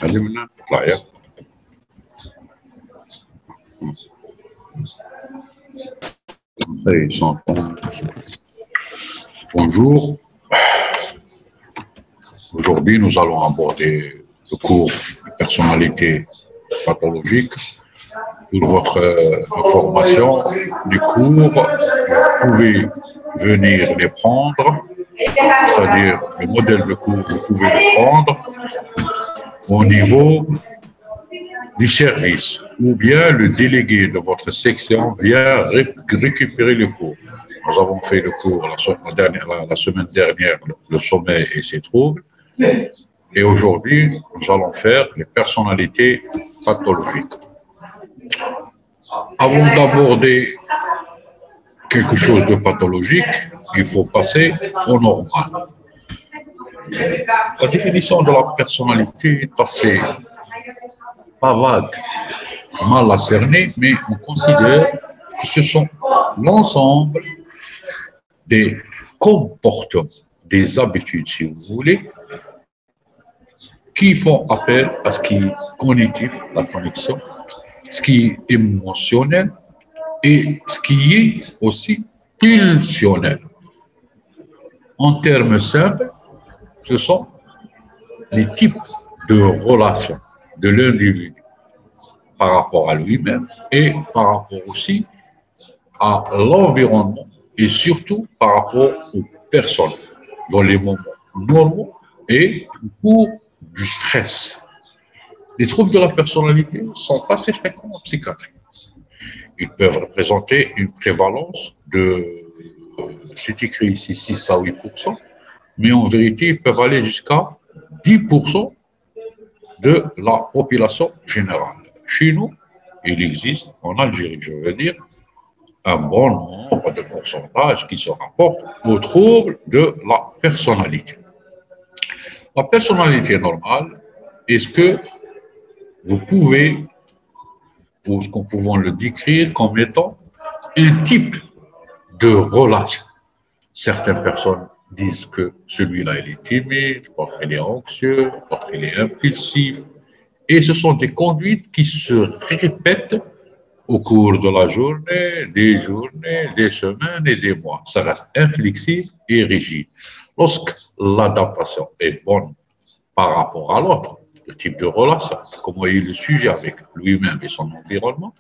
Allez maintenant, là, ils sont bonjour. Aujourd'hui, nous allons aborder le cours de personnalité pathologique. Pour votre information du cours, vous pouvez venir les prendre, c'est-à-dire le modèle de cours, vous pouvez le prendre au niveau du service, ou bien le délégué de votre section vient récupérer le cours. Nous avons fait le cours la semaine dernière, le sommeil et ses troubles, et aujourd'hui, nous allons faire les personnalités pathologiques. Avant d'aborder quelque chose de pathologique, il faut passer au normal. La définition de la personnalité est assez pas vague, mal à cerner, mais on considère que ce sont l'ensemble des comportements, des habitudes, si vous voulez, qui font appel à ce qui est cognitif, la connexion, ce qui est émotionnel et ce qui est aussi pulsionnel. En termes simples, ce sont les types de relations de l'individu par rapport à lui-même et par rapport aussi à l'environnement et surtout par rapport aux personnes dans les moments normaux et pour du stress. Les troubles de la personnalité sont assez fréquents en psychiatrie. Ils peuvent représenter une prévalence de, c'est écrit ici 6 à 8%, mais en vérité, ils peuvent aller jusqu'à 10% de la population générale. Chez nous, il existe, en Algérie, je veux dire, un bon nombre de pourcentages qui se rapportent aux troubles de la personnalité. La personnalité normale, est-ce que vous pouvez, ou ce qu'on pouvons le décrire comme étant un type de relation? Certaines personnes disent que celui-là, il est timide, d'autres, il est anxieux, d'autres, il est impulsif. Et ce sont des conduites qui se répètent au cours de la journée, des semaines et des mois. Ça reste inflexible et rigide. Lorsque l'adaptation est bonne par rapport à l'autre, le type de relation, comment il est le sujet avec lui-même et son environnement,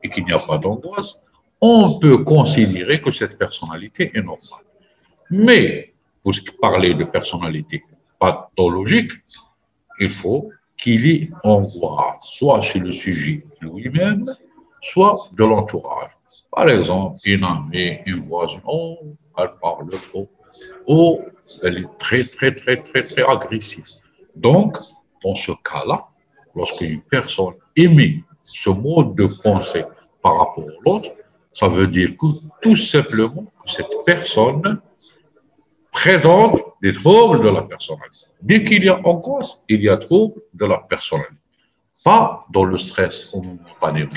et qu'il n'y a pas d'angoisse, on peut considérer que cette personnalité est normale. Mais pour parler de personnalité pathologique, il faut qu'il y ait angoisse, soit chez le sujet lui-même, soit de l'entourage. Par exemple, une amie, une voisine, oh, elle parle trop, oh, elle est très agressive. Donc, dans ce cas-là, lorsqu'une personne émet ce mode de pensée par rapport à l'autre, ça veut dire que tout simplement, cette personne présente des troubles de la personnalité. Dès qu'il y a angoisse, il y a trouble de la personnalité. Pas dans le stress momentanément.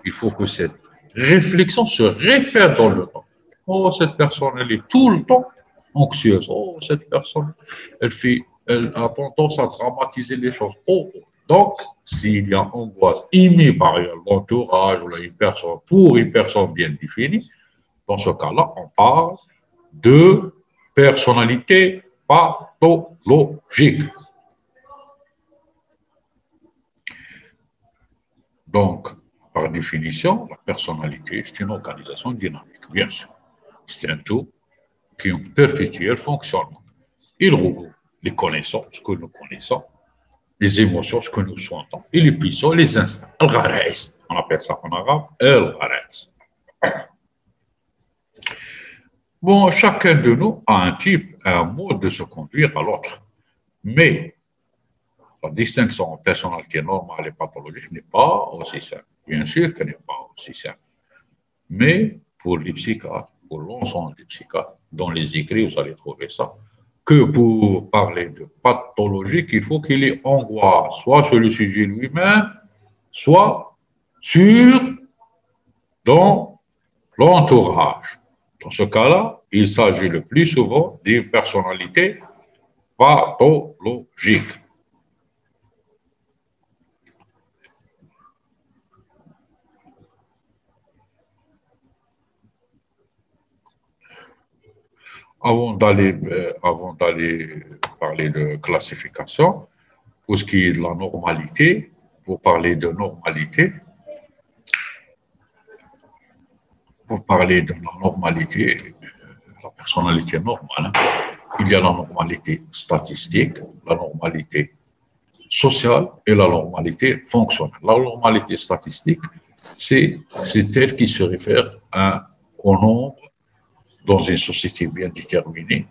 Il faut que cette réflexion se répète dans le temps. Oh, cette personne, elle est tout le temps anxieuse. Oh, cette personne, elle a tendance à dramatiser les choses. Oh, donc, s'il y a angoisse émise par l'entourage ou une personne, pour une personne bien définie, dans ce cas-là, on parle de personnalité pathologique. Donc, par définition, la personnalité, c'est une organisation dynamique. bien sûr. C'est un tout qui a un perpétuel fonctionnement. Il regroupe les connaissances que nous connaissons, les émotions que nous sentons, et les puissants, les instincts. Al-Gharais, on appelle ça en arabe, Al-Gharais. Bon, chacun de nous a un type, un mode de se conduire à l'autre. Mais la distinction entre personnalité normale et pathologique n'est pas aussi simple. Bien sûr qu'elle n'est pas aussi simple. Mais pour les psychiatres, pour l'ensemble des psychiatres, dans les écrits, vous allez trouver ça, que pour parler de pathologique, il faut qu'il y ait angoisse, soit sur le sujet lui-même, soit sur dans l'entourage. Dans ce cas-là, il s'agit le plus souvent d'une personnalité pathologique. Avant d'aller parler de classification, pour ce qui est de la normalité, pour parler de normalité, la personnalité normale, il y a la normalité statistique, la normalité sociale et la normalité fonctionnelle. La normalité statistique, c'est elle qui se réfère au nombre dans une société bien déterminée.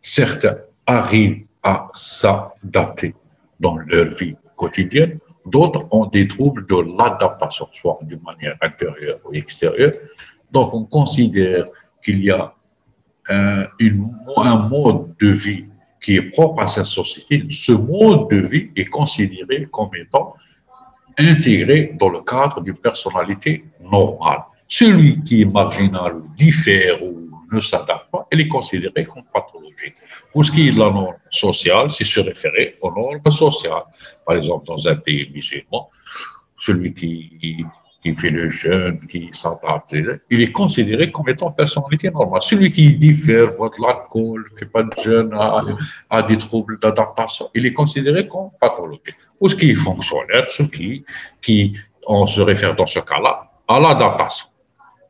Certains arrivent à s'adapter dans leur vie quotidienne, d'autres ont des troubles de l'adaptation, soit d'une manière intérieure ou extérieure. Donc, on considère qu'il y a un mode de vie qui est propre à cette société. Ce mode de vie est considéré comme étant intégré dans le cadre d'une personnalité normale. Celui qui est marginal ou diffère ou ne s'adapte pas, il est considéré comme pathologique. Pour ce qui est de la norme sociale, c'est se référer aux normes sociales. Par exemple, dans un pays musulman, celui qui fait le jeûne, qui s'adapte, il est considéré comme étant personnalité normale. Celui qui diffère, boit de l'alcool, ne fait pas de jeûne, a des troubles d'adaptation, il est considéré comme pathologique. Pour ce qui est fonctionnaire, ceux on se réfère dans ce cas-là à l'adaptation.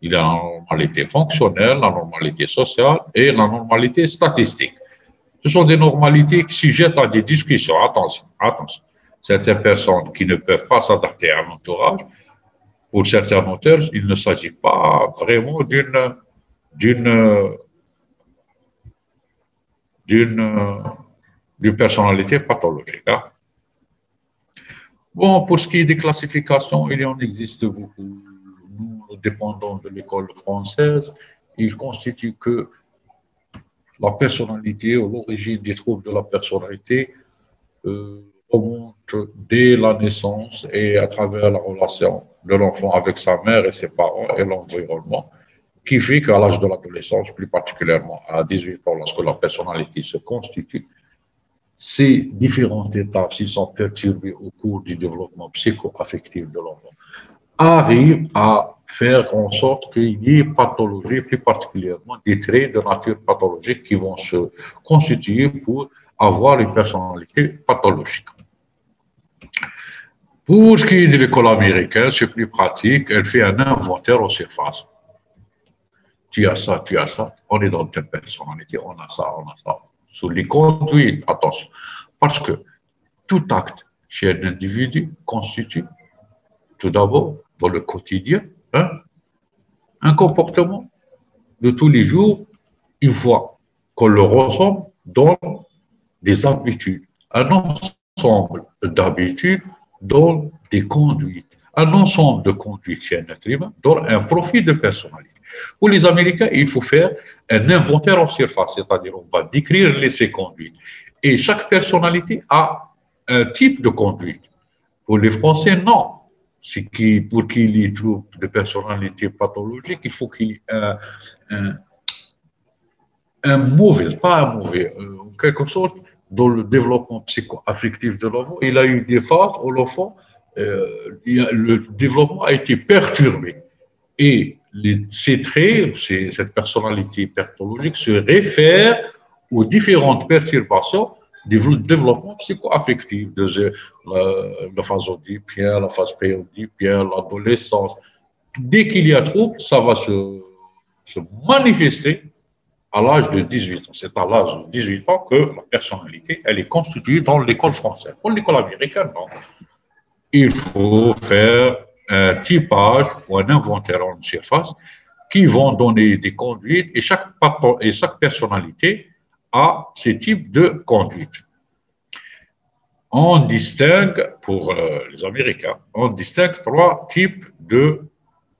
Il y a la normalité fonctionnelle, la normalité sociale et la normalité statistique. Ce sont des normalités qui sujettent à des discussions. Attention, attention. Certaines personnes qui ne peuvent pas s'adapter à un entourage, pour certains auteurs, il ne s'agit pas vraiment d'une personnalité pathologique. Hein. Bon, pour ce qui est des classifications, il y en existe beaucoup. Nous dépendons de l'école française. Il constitue que la personnalité ou l'origine des troubles de la personnalité remonte dès la naissance et à travers la relation de l'enfant avec sa mère et ses parents et l'environnement, qui fait qu'à l'âge de l'adolescence, plus particulièrement à 18 ans, lorsque la personnalité se constitue, ces différentes étapes, s'ils sont perturbées au cours du développement psycho-affectif de l'enfant, arrivent à faire en sorte qu'il y ait pathologie, plus particulièrement des traits de nature pathologique qui vont se constituer pour avoir une personnalité pathologique. Pour ce qui est de l'école américaine, c'est plus pratique, elle fait un inventaire aux surfaces. Tu as ça, on est dans telle personnalité, on a ça. Sur les conduites, attention, parce que tout acte chez un individu constitue tout d'abord dans le quotidien un comportement de tous les jours, une fois qu'on le ressemble dans des habitudes, un ensemble d'habitudes dans des conduites, un ensemble de conduites chez un être humain dans un profil de personnalité. Pour les Américains, il faut faire un inventaire en surface, c'est-à-dire on va décrire ces conduites. Et chaque personnalité a un type de conduite. Pour les Français, non. Pour qu'il y ait trouble de personnalité pathologique, il faut qu'il y ait un mauvais, en quelque sorte, dans le développement psycho-affectif de l'enfant, il a eu des phases où l'enfant, le développement a été perturbé. Et ces traits, cette personnalité pathologique se réfèrent aux différentes perturbations du développement psycho-affectif, la phase oedipienne, la phase préoedipienne, l'adolescence. Dès qu'il y a trouble, ça va se se manifester à l'âge de 18 ans. C'est à l'âge de 18 ans que la personnalité, elle est constituée dans l'école française. Pour l'école américaine, non. Il faut faire un typage ou un inventaire en surface qui vont donner des conduites et chaque personnalité a ce type de conduite. On distingue, pour les Américains, on distingue 3 types de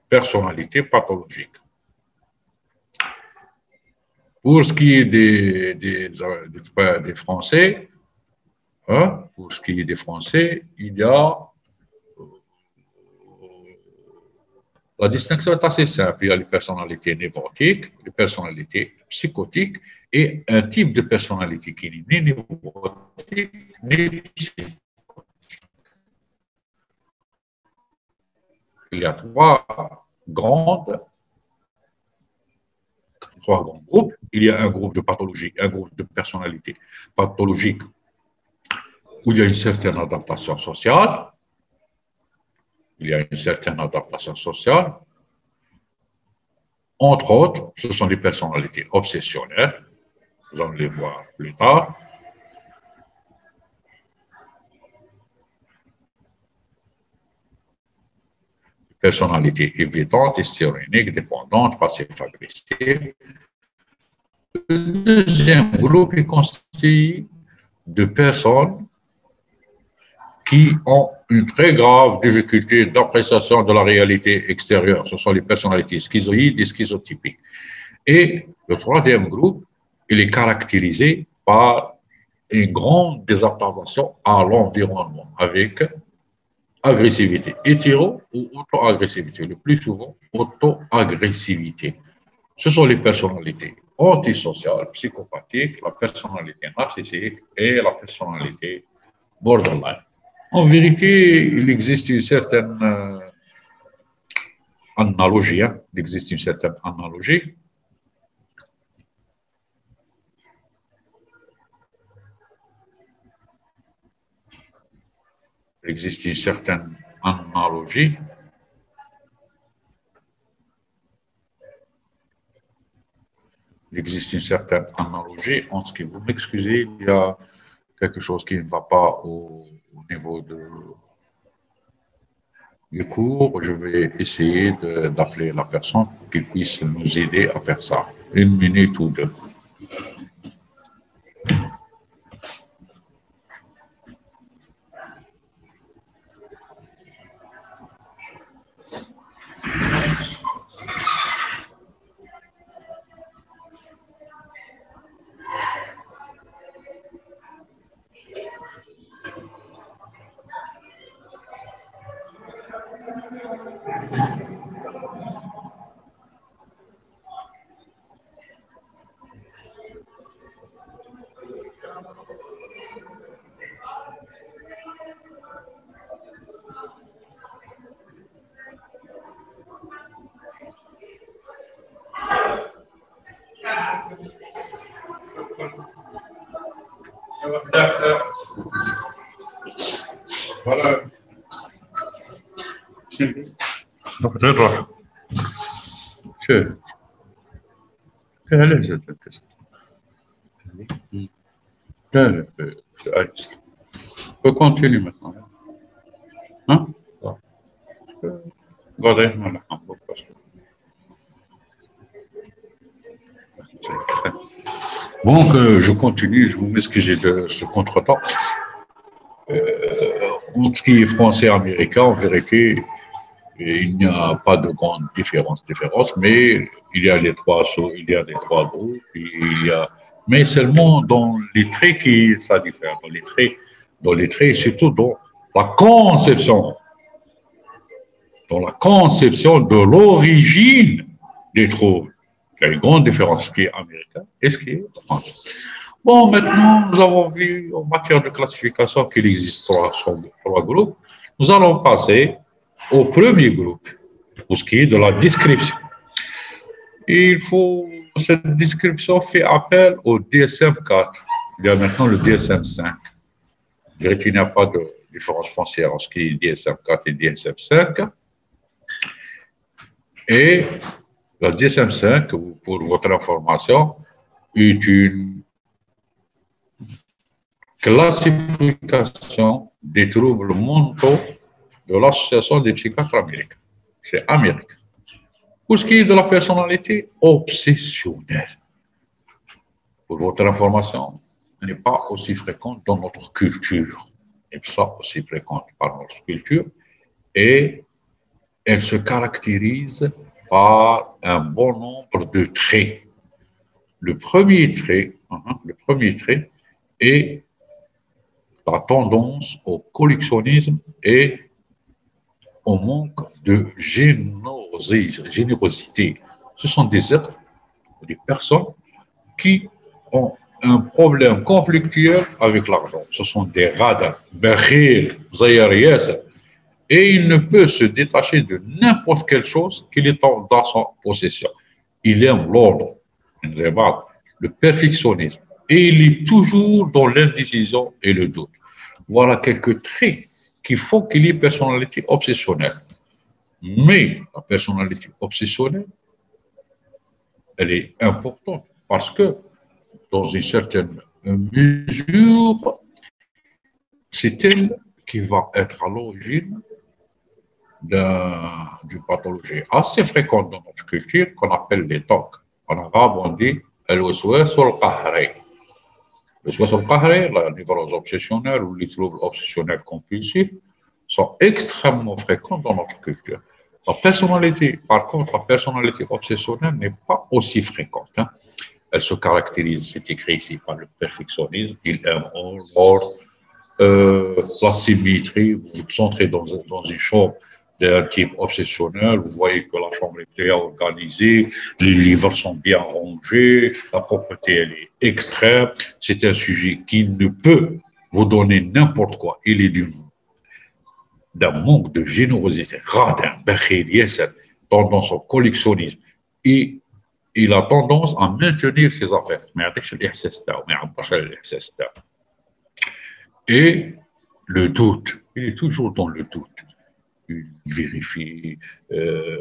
personnalités pathologiques. Pour ce qui est des Français, hein, pour ce qui est des Français, il y a la distinction est assez simple. Il y a les personnalités névrotiques, les personnalités psychotiques et un type de personnalité qui n'est ni névrotique ni psychotique. Il y a 3 grands groupes. Il y a un groupe de pathologie, un groupe de personnalité pathologique où il y a une certaine adaptation sociale. Il y a une certaine adaptation sociale. Entre autres, ce sont les personnalités obsessionnelles. Vous allez les voir plus tard. Personnalités évitantes, histrioniques, dépendantes, passif-agressives. Le deuxième groupe est constitué de personnes qui ont une très grave difficulté d'appréciation de la réalité extérieure. Ce sont les personnalités schizoïdes et schizotypiques. Et le troisième groupe, il est caractérisé par une grande désadaptation à l'environnement, avec agressivité, hétéro ou auto-agressivité. Le plus souvent, auto-agressivité. Ce sont les personnalités antisociales, psychopathiques, la personnalité narcissique et la personnalité borderline. En vérité, il existe une certaine analogie. Hein? Il existe une certaine analogie. Il existe une certaine analogie. Il existe une certaine analogie en ce qui, vous m'excusez, il y a quelque chose qui ne va pas au niveau du cours. Je vais essayer d'appeler la personne pour qu'il puisse nous aider à faire ça. 1 minute ou 2. Voilà. دكتور شو هلا جت لا لا peut continuer maintenant hein bon que je continue, je vous m'excuse de ce contretemps. En ce qui est français-américain, en vérité, il n'y a pas de grande différence, mais il y a les trois groupes, mais seulement dans les traits qui ça diffère, dans les traits, surtout dans la conception de l'origine des troubles. Il y a une grande différence, ce qui est américain et ce qui est français. Bon, maintenant, nous avons vu en matière de classification qu'il existe trois groupes. Nous allons passer au premier groupe, pour ce qui est de la description. Cette description fait appel au DSM-4. Il y a maintenant le DSM-5. Je dirais qu'il n'y a pas de différence foncière en ce qui est DSM-4 et DSM-5. Et La DSM-5, pour votre information, est une classification des troubles mentaux de l'Association des psychiatres américains. C'est américain. Pour ce qui est de la personnalité obsessionnelle, pour votre information, elle n'est pas aussi fréquente dans notre culture. Elle n'est pas aussi fréquente par notre culture et elle se caractérise par un bon nombre de traits. Le premier trait est la tendance au collectionnisme et au manque de générosité. Ce sont des êtres, des personnes qui ont un problème conflictuel avec l'argent. Ce sont des radins, et il ne peut se détacher de n'importe quelle chose qu'il est dans son possession. Il aime l'ordre, le perfectionnisme, et il est toujours dans l'indécision et le doute. Voilà quelques traits qui font qu'il y ait une personnalité obsessionnelle. Mais la personnalité obsessionnelle, elle est importante parce que, dans une certaine mesure, c'est elle qui va être à l'origine d'une pathologie assez fréquente dans notre culture qu'on appelle les TOC. En arabe, on dit al-waswas al-qahri. Le waswas al-qahri, la névrose obsessionnelle ou les troubles obsessionnels compulsifs sont extrêmement fréquents dans notre culture. La personnalité, par contre, la personnalité obsessionnelle n'est pas aussi fréquente. Hein. Elle se caractérise, c'est écrit ici, par le perfectionnisme. Il aime l'ordre, la symétrie. Vous entrez dans une chambre d'un type obsessionnel, vous voyez que la chambre est bien organisée, les livres sont bien rangés, la propreté elle est extrême. C'est un sujet qui ne peut vous donner n'importe quoi. Il est d'un manque de générosité, tendance au collectionnisme. Et il a tendance à maintenir ses affaires. Et le doute, il est toujours dans le doute. Il vérifie,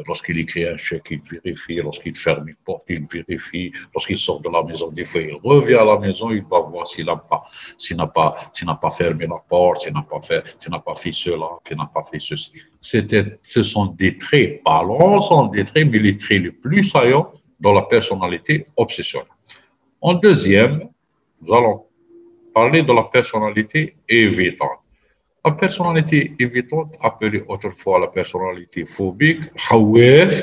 lorsqu'il écrit un chèque, il vérifie, lorsqu'il ferme une porte, il vérifie, lorsqu'il sort de la maison, des fois il revient à la maison, il va voir s'il n'a pas fermé la porte, s'il n'a pas fait cela, s'il n'a pas fait ceci. Ce sont des traits, pas l'ensemble des traits, mais les traits les plus saillants dans la personnalité obsessionnelle. En deuxième, nous allons parler de la personnalité évitante. La personnalité évitante, appelée autrefois la personnalité phobique, khawef,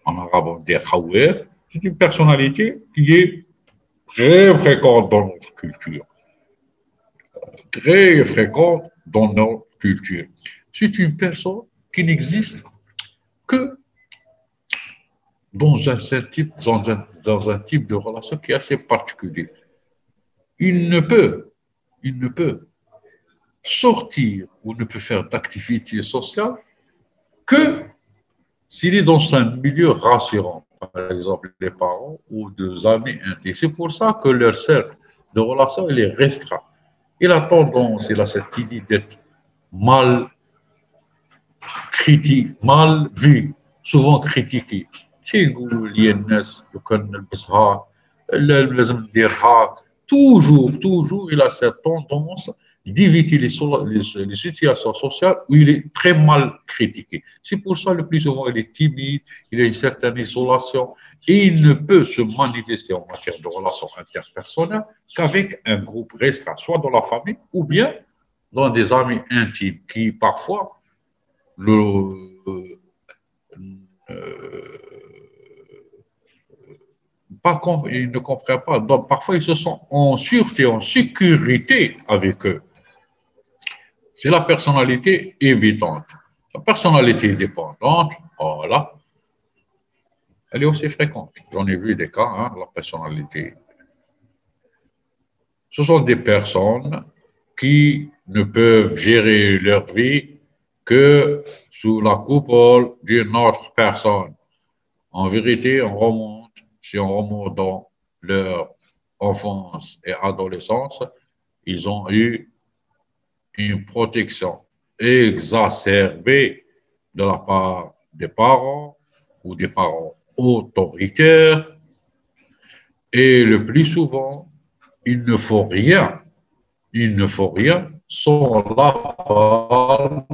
en arabe on dit khawef, c'est une personnalité qui est très fréquente dans notre culture. Très fréquente dans notre culture. C'est une personne qui n'existe que dans un type de relation qui est assez particulier. Il ne peut sortir ou ne peut faire d'activité sociale que s'il est dans un milieu rassurant, par exemple les parents ou des amis intimes. C'est pour ça que leur cercle de relation il est restreint. Il a tendance, il a cette idée d'être mal critiqué, mal vu, souvent critiqué. Toujours, il a cette tendance d'éviter les situations sociales où il est très mal critiqué. C'est pour ça le plus souvent il est timide, il a une certaine isolation et il ne peut se manifester en matière de relations interpersonnelles qu'avec un groupe restreint, soit dans la famille ou bien dans des amis intimes qui parfois ils ne comprennent pas. Donc, parfois, ils se sentent en sûreté, en sécurité avec eux. C'est la personnalité évitante. La personnalité dépendante, voilà, elle est aussi fréquente. J'en ai vu des cas, hein, la personnalité. Ce sont des personnes qui ne peuvent gérer leur vie que sous la coupole d'une autre personne. En vérité, si on remonte dans leur enfance et adolescence, ils ont eu une protection exacerbée de la part des parents ou des parents autoritaires et le plus souvent, il ne faut rien sans l'aval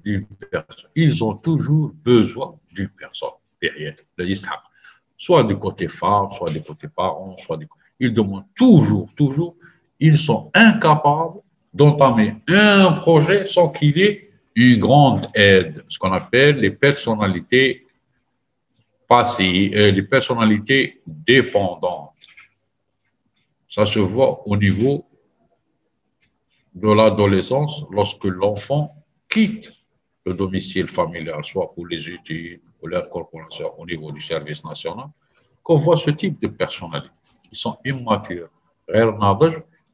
d'une personne. Ils ont toujours besoin d'une personne derrière l'islam. Soit du côté femme, soit du côté parents, ils demandent toujours, ils sont incapables d'entamer un projet sans qu'il y ait une grande aide, ce qu'on appelle les personnalités passives, les personnalités dépendantes. Ça se voit au niveau de l'adolescence lorsque l'enfant quitte le domicile familial, soit pour les études, pour l'incorporation au niveau du service national, qu'on voit ce type de personnalité. Ils sont immatures,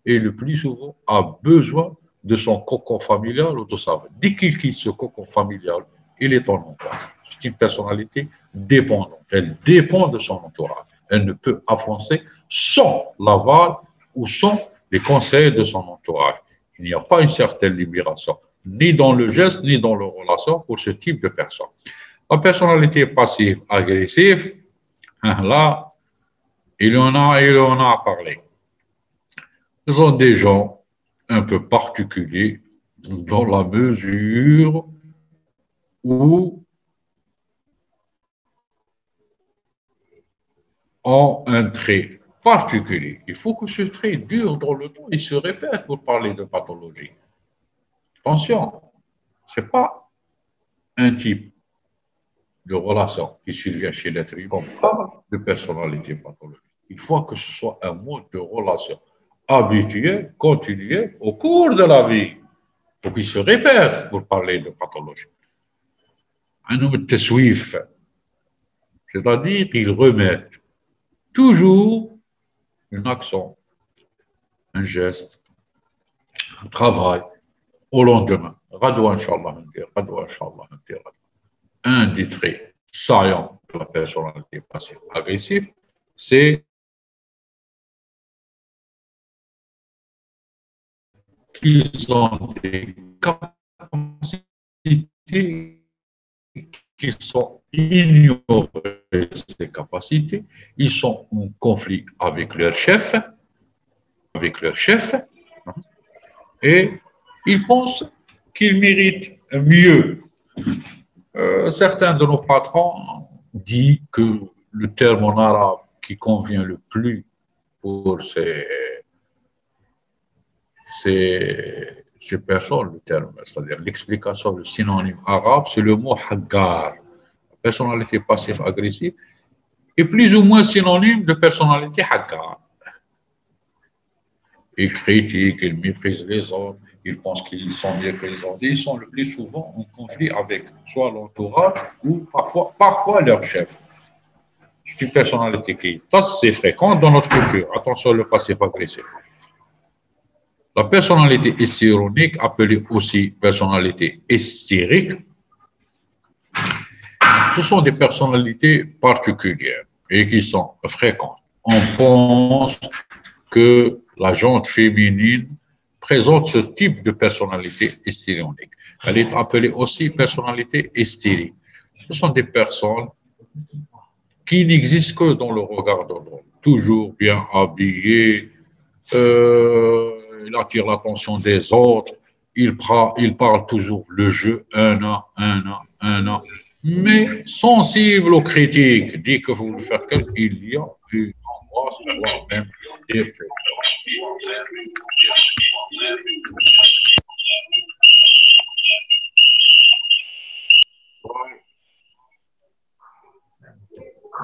et le plus souvent a besoin de son cocon familial ou de sa vie. Dès qu'il quitte ce cocon familial, il est en entourage. C'est une personnalité dépendante. Elle dépend de son entourage. Elle ne peut avancer sans l'aval ou sans les conseils de son entourage. Il n'y a pas une certaine libération, ni dans le geste, ni dans la relation pour ce type de personne. La personnalité passive-agressive, là, il en a parlé. Ce sont des gens un peu particuliers dans la mesure où ont un trait particulier. Il faut que ce trait dure dans le temps et se répète pour parler de pathologie. Attention, ce n'est pas un type de relation qui survient chez l'être humain. On parle de personnalité pathologique. Il faut que ce soit un mode de relation habituel, continuel, au cours de la vie. Il faut qu'il se répète pour parler de pathologie. Un homme de teswif, c'est-à-dire qu'il remet toujours une action, un geste, un travail au lendemain. Un des traits saillants de la personnalité passive-agressive, c'est qu'ils ont des capacités qui sont ignorées, ces capacités. Ils sont en conflit avec leur chef, et ils pensent qu'ils méritent mieux. Certains de nos patrons disent que le terme en arabe qui convient le plus pour ces personnes, le terme, c'est-à-dire l'explication, le synonyme arabe, c'est le mot haggar. Personnalité passive-agressive est plus ou moins synonyme de personnalité haggar. Ils critiquent, ils méprisent les autres, ils pensent qu'ils sont mieux que les autres. Ils sont le plus souvent en conflit avec soit l'entourage ou parfois leur chef. C'est une personnalité qui est assez fréquente dans notre culture. Attention, le passif-agressif. La personnalité hystérique, appelée aussi personnalité hystérique, ce sont des personnalités particulières et qui sont fréquentes. On pense que la gente féminine présente ce type de personnalité hystérique. Elle est appelée aussi personnalité hystérique. Ce sont des personnes qui n'existent que dans le regard de l'autre, toujours bien habillées, il attire l'attention des autres, il parle toujours le jeu, un an, mais sensible aux critiques. Dès que vous le faites, il y a une angoisse, voire même des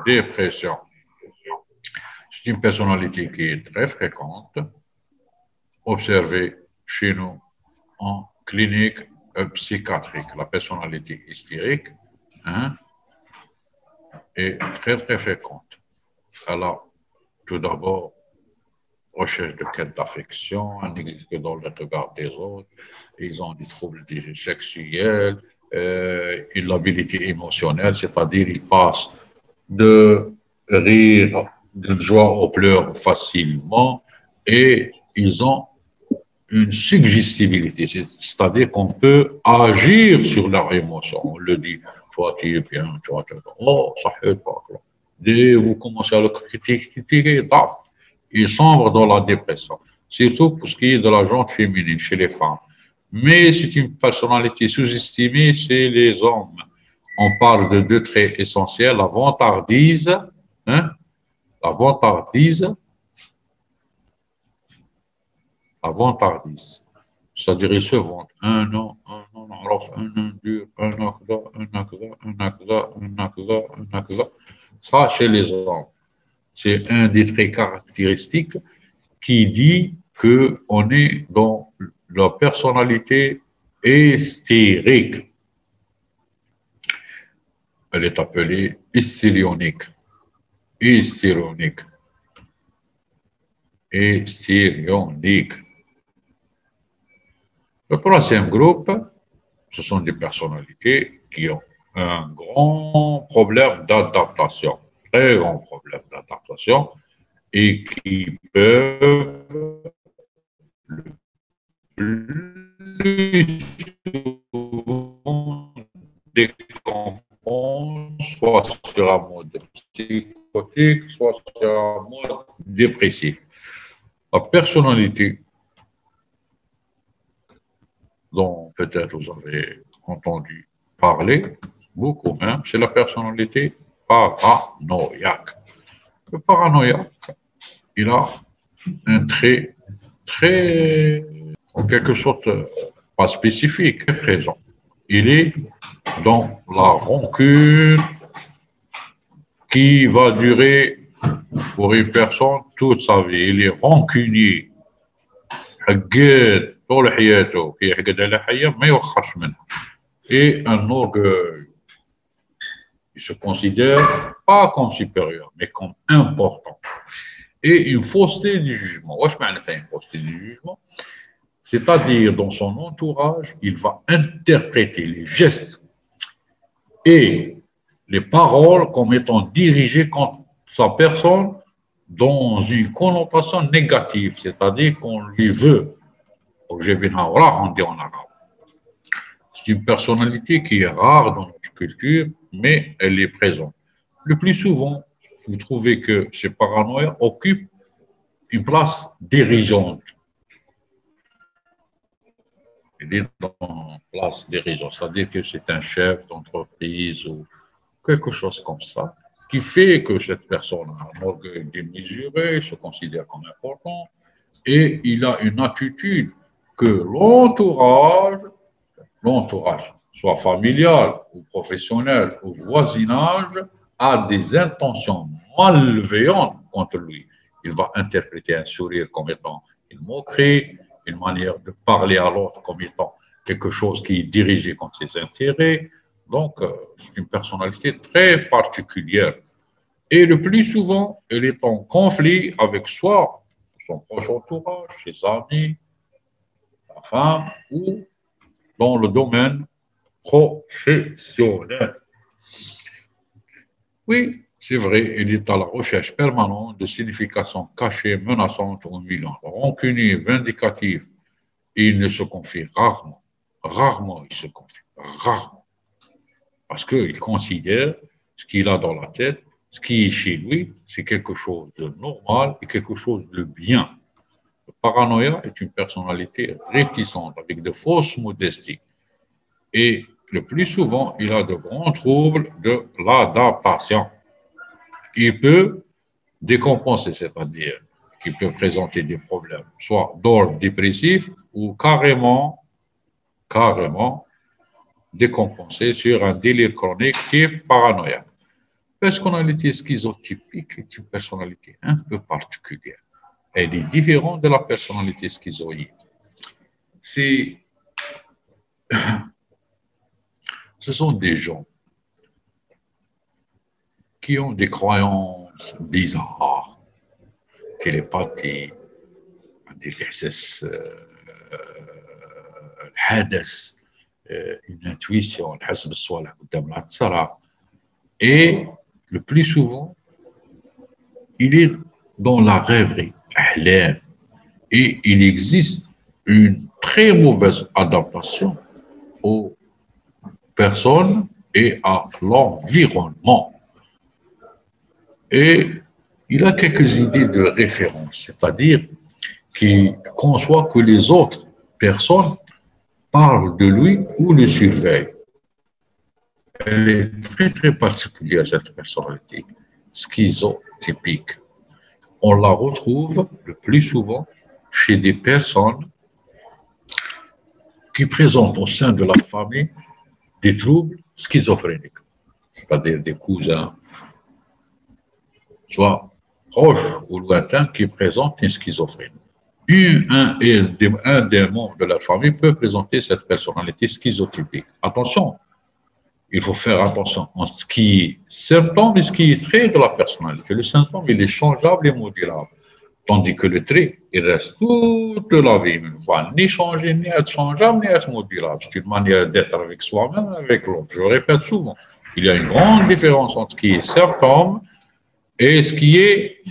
dépression. C'est une personnalité qui est très fréquente, observée chez nous en clinique psychiatrique. La personnalité hystérique est très fréquente. Alors, tout d'abord, recherche de quête d'affection, elle n'existe que dans le regard des autres, ils ont des troubles sexuels, une labilité émotionnelle, c'est-à-dire ils passent de rire, de joie aux pleurs facilement, et ils ont une suggestibilité, c'est-à-dire qu'on peut agir sur leurs émotions. On le dit, toi tu es bien, toi tu es bien. Oh, ça fait pas. Dès que vous commencez à le critiquer, paf, il sombre dans la dépression. Surtout pour ce qui est de la jante féminine chez les femmes. Mais c'est une personnalité sous-estimée chez les hommes. On parle de deux traits essentiels, la vantardise, hein, la vantardise, la vantardise. C'est-à-dire, ils se vantent. Un an, dur, un an, un an. Ça, chez les hommes, c'est un des traits caractéristiques qui dit qu'on est dans la personnalité hystérique. Elle est appelée hystérionique. Hystérionique. Hystérionique. Le troisième groupe, ce sont des personnalités qui ont un grand problème d'adaptation, très grand problème d'adaptation, et qui peuvent le plus souvent décomposer, soit sur un mode psychotique, soit sur un mode dépressif. La personnalité dont peut-être vous avez entendu parler, beaucoup même, c'est la personnalité paranoïaque. Le paranoïaque, il a un trait très, en quelque sorte, pas spécifique, très présent. Il est dans la rancune qui va durer pour une personne toute sa vie. Il est rancunier. Et un orgueil. Il se considère pas comme supérieur, mais comme important. Et une fausseté du jugement. Qu'est-ce que c'est une fausseté du jugement? C'est-à-dire, dans son entourage, il va interpréter les gestes et les paroles comme étant dirigées contre sa personne dans une connotation négative, c'est-à-dire qu'on lui veut. On dit en arabe. C'est une personnalité qui est rare dans notre culture, mais elle est présente. Le plus souvent, vous trouvez que ces paranoïas occupent une place dirigeante. Il est dans une place dirigeante, c'est-à-dire que c'est un chef d'entreprise ou quelque chose comme ça, qui fait que cette personne a un orgueil démesuré, se considère comme important, et il a une attitude que l'entourage, soit familial ou professionnel ou voisinage, a des intentions malveillantes contre lui. Il va interpréter un sourire comme étant une moquerie, une manière de parler à l'autre comme étant quelque chose qui est dirigé contre ses intérêts. Donc, c'est une personnalité très particulière. Et le plus souvent, elle est en conflit avec soit son proche entourage, ses amis, sa femme, ou dans le domaine professionnel. Oui, c'est vrai, il est à la recherche permanente de significations cachées, menaçantes ou humiliantes. Rancunier, vindicatif, il ne se confie rarement. Rarement, il se confie. Rarement. Parce qu'il considère ce qu'il a dans la tête, ce qui est chez lui, c'est quelque chose de normal et quelque chose de bien. Le paranoïa est une personnalité réticente, avec de fausses modesties. Et le plus souvent, il a de grands troubles de l'adaptation. Il peut décompenser, c'est-à-dire qu'il peut présenter des problèmes, soit d'ordre dépressif ou carrément décompensé sur un délire chronique type paranoïaque. Personnalité schizotypique est une personnalité un peu particulière. Elle est différente de la personnalité schizoïde. Ce sont des gens qui ont des croyances bizarres, télépathie, des une intuition, et le plus souvent, il est dans la rêverie, et il existe une très mauvaise adaptation aux personnes et à l'environnement. Et il a quelques idées de référence, c'est-à-dire qu'il conçoit que les autres personnes parlent de lui ou le surveillent. Elle est très, très particulière, cette personnalité, schizotypique. On la retrouve le plus souvent chez des personnes qui présentent au sein de la famille des troubles schizophréniques, c'est-à-dire des cousins, soit proches ou lointains, qui présentent une schizophrénie. Un des membres de la famille peut présenter cette personnalité schizotypique. Attention, il faut faire attention en ce qui est symptôme et ce qui est trait de la personnalité. Le symptôme, il est changeable et modulable. Tandis que le trait, il reste toute la vie. Il ne va ni changer, ni être changeable, ni être modulable. C'est une manière d'être avec soi-même, avec l'autre. Je le répète souvent. Il y a une grande différence entre ce qui est symptôme et ce qui est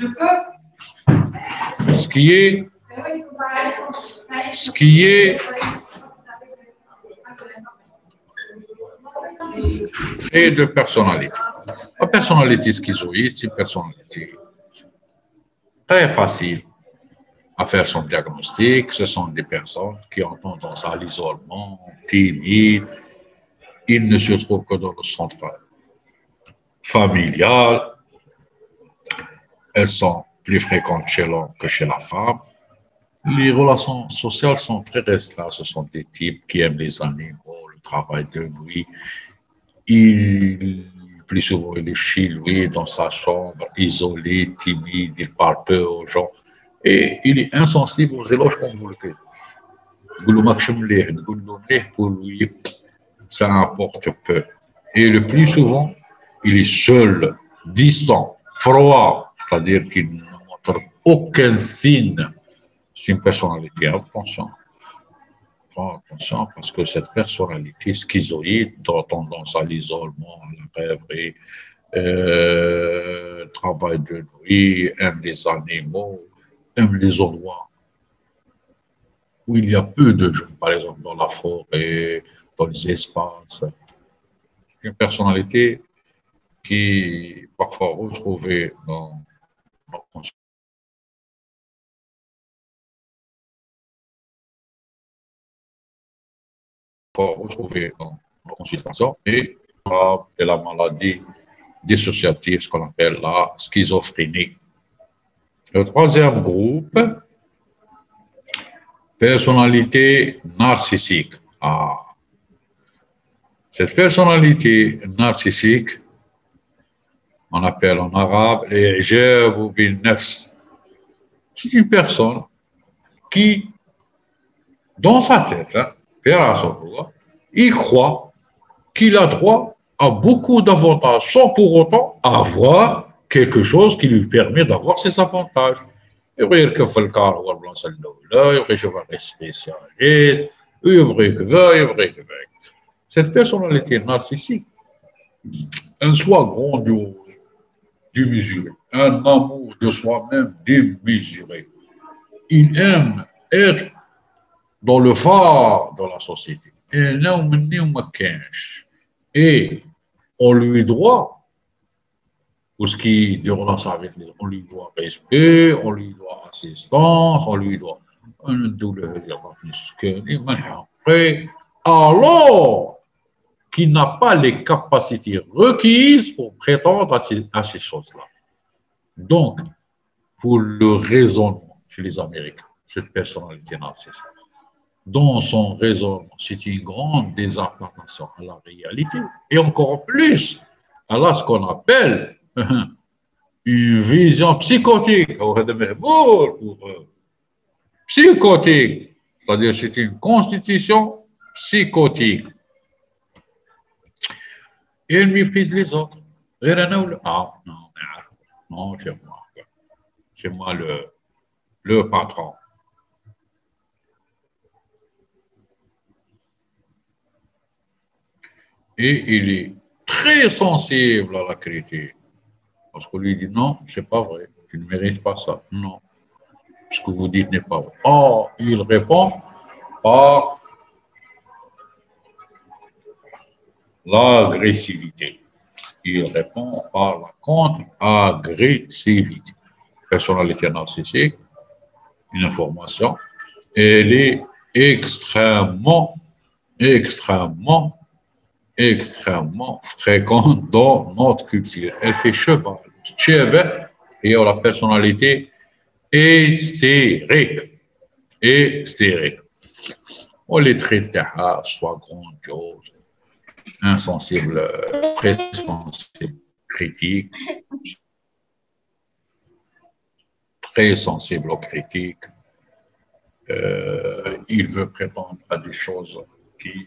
trait de personnalité. La personnalité schizoïde, c'est une personnalité très facile à faire son diagnostic. Ce sont des personnes qui ont tendance à l'isolement, timides. Ils ne se trouvent que dans le centre familial. Elles sont plus fréquentes chez l'homme que chez la femme. Les relations sociales sont très restreintes. Ce sont des types qui aiment les animaux, le travail de nuit. Plus souvent, il est chez lui, dans sa chambre, isolé, timide, il parle peu aux gens. Et il est insensible aux éloges qu'on vous le fait. Pour lui, ça importe peu. Et le plus souvent, il est seul, distant, froid, c'est-à-dire qu'il ne montre aucun signe. C'est une personnalité. Attention. Attention, parce que cette personnalité schizoïde a tendance à l'isolement, à la rêverie, travail de nuit, aime les animaux, aime les endroits où il y a peu de gens, par exemple dans la forêt, dans les espaces. Une personnalité qui est parfois retrouvée dans retrouver en consultation et la maladie dissociative, ce qu'on appelle la schizophrénie. Le troisième groupe, personnalité narcissique. Cette personnalité narcissique, on appelle en arabe l'ijab ou bin nafs. C'est une personne qui, dans sa tête, il croit qu'il a droit à beaucoup d'avantages sans pour autant avoir quelque chose qui lui permet d'avoir ces avantages. Cette personnalité narcissique, un soi grandiose, démesuré, un amour de soi-même démesuré. Il aime être dans le phare de la société. Et on lui doit, pour ce qui est de relation avec les autres, on lui doit respect, on lui doit assistance, on lui doit alors qu'il n'a pas les capacités requises pour prétendre à ces choses-là. Donc, pour le raisonnement chez les Américains, cette personnalité narcissique, dans son raisonnement, c'est une grande désimplantation à la réalité et encore plus à ce qu'on appelle une vision psychotique. Psychotique, c'est-à-dire c'est une constitution psychotique. Et elle méprise les autres. Ah, non, c'est moi le patron. Et il est très sensible à la critique. Parce qu'on lui dit non, c'est pas vrai, tu ne mérites pas ça. Non, ce que vous dites n'est pas vrai. Or, il répond par l'agressivité. il répond par la contre-agressivité. Personnalité narcissique, une information, elle est extrêmement fréquente dans notre culture. Elle fait cheval. Et la personnalité hystérique. On les traite soit grandiose, insensible, très sensible, critique, très sensible aux critiques. Il veut prétendre à des choses qui